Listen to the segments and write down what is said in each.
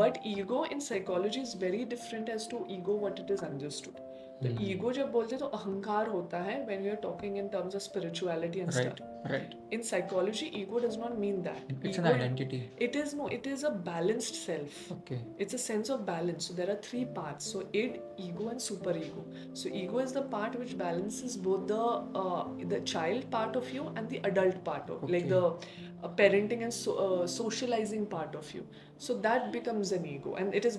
But ego in psychology is very different as to ego what it is understood. तो ego जब बोलते तो अहंकार होता है when we are talking in terms of spirituality and Right, stuff. right. In psychology, ego does not mean that. It's an Ego, identity. it is a balanced self. Okay. It's a sense of balance. So there are three parts. So id, ego, and superego. So ego is the part which balances both the child part of you and the adult part of, like the parenting and socializing part of you. So that becomes an ego, and it's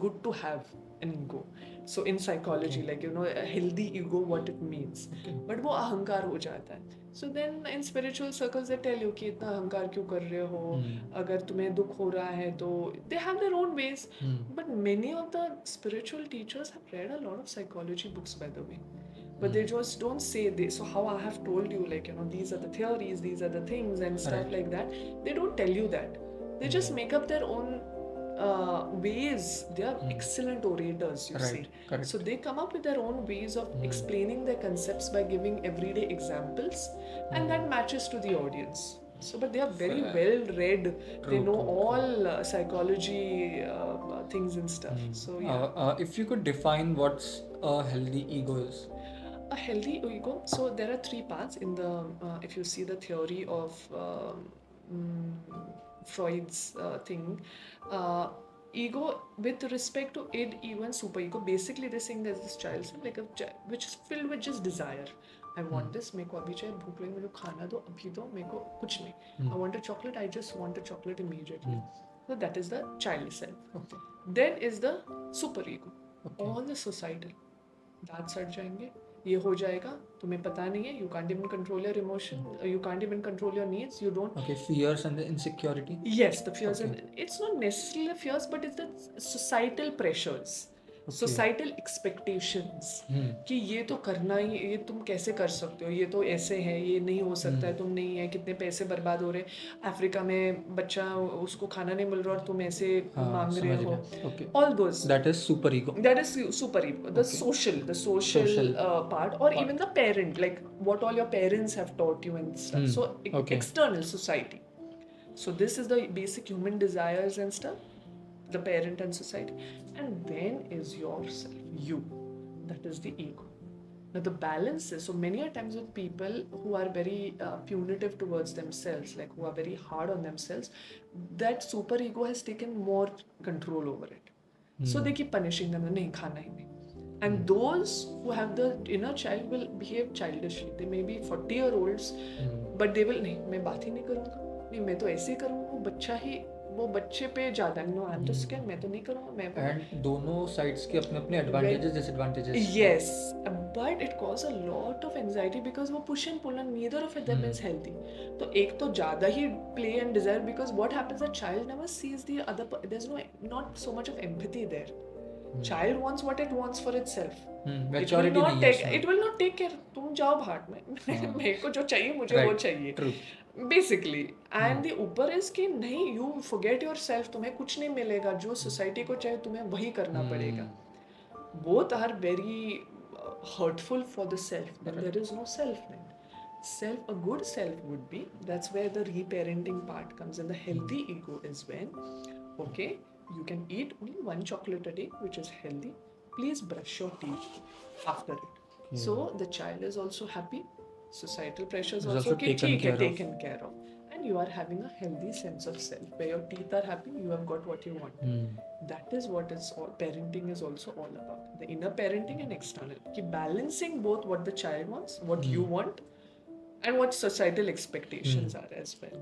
good to have an ego. So in psychology, like a healthy ego, what it means. But वो अहंकार हो जाता है. So then in spiritual circles they tell you कि इतना अहंकार क्यों कर रहे हो, अगर तुम्हें दुख हो रहा है तो they have their own ways. But many of the spiritual teachers have read a lot of psychology books, by the way. But they just don't say this. So how I have told you, like, these are the theories, these are the things and stuff like that. They don't tell you that. They just make up their own ways. They are excellent orators, you see. Correct. So they come up with their own ways of explaining their concepts by giving everyday examples, and that matches to the audience. So, but they are very well read. They know all psychology things and stuff. So yeah. If you could define what's a healthy ego is. A healthy ego. So there are three parts in the. If you see the theory of Freud's thing, ego with respect to id, ego, and superego. Basically, they're saying there's this child self, like which is filled with just desire. I want this. मेरे को अभी चाहिए, भूख लगी, मेरे को खाना दो, अभी दो, मेरे को कुछ नहीं. I want a chocolate. I just want a chocolate immediately. So that is the child self. Okay. Then is the superego. Okay. All the societal. दांत सड़ जाएंगे, ये हो जाएगा, तुम्हें पता नहीं है, you can't even control your emotion, you can't even control your needs, you don't. Okay, fears and the insecurity. Yes, the fears. Okay. And it's not necessarily the fears, but it's the societal pressures. Societal expectations कि ये तो करना ही, ये तुम कैसे कर सकते हो, ये तो ऐसे है, ये नहीं हो सकता है, तुम नहीं है, कितने पैसे बर्बाद हो रहे हैं, अफ्रीका में बच्चा उसको खाना नहीं मिल रहा और तुम ऐसे मांग रहे हो. All those, that is super ego. That is super ego. The social part, or even the parent, like what all your parents have taught you and stuff. So external society. So this is the basic human desires and stuff, the parent and society. And then is yourself, you. That is the ego. Now the balance is, so many a times with people who are very punitive towards themselves, like who are very hard on themselves, that super ego has taken more control over it. So they keep punishing them, nahi khana hi nahi. And those who have the inner child will behave childishly. They may be 40-year-olds, but they will, नहीं मैं बात ही नहीं करूँगा, नहीं मैं तो ऐसे ही करूँगा, वो बच्चे पे ज़्यादा, no I'm too scared, मैं तो नहीं करूँगा, मैं. And दोनों sides के अपने advantages, disadvantages. Yes, but it causes a lot of anxiety because वो push and pull and neither of them is healthy. तो एक तो ज़्यादा ही play and desire, because what happens, a child never sees the other, there's not so much of empathy there. Child wants what it wants for itself. It will not take care. तुम जाओ भाट में, मेरे को जो चाहिए मुझे वो चाहिए. True. Basically, and the ऊपर is कि नहीं, you forget yourself, तुम्हें कुछ नहीं मिलेगा, जो society को चाहिए तुम्हें वही करना पड़ेगा. Both are very hurtful for the self. Then there is no self then. A good self would be, that's where the reparenting part comes, and the healthy ego is when, okay, you can eat only one chocolate a day, which is healthy. Please brush your teeth after it. So the child is also happy. Societal pressures also taken care of. And you are having a healthy sense of self, where your teeth are happy, you have got what you want. That is what is all parenting is also all about. The inner parenting and external. Keep balancing both what the child wants, what you want, and what societal expectations are as well.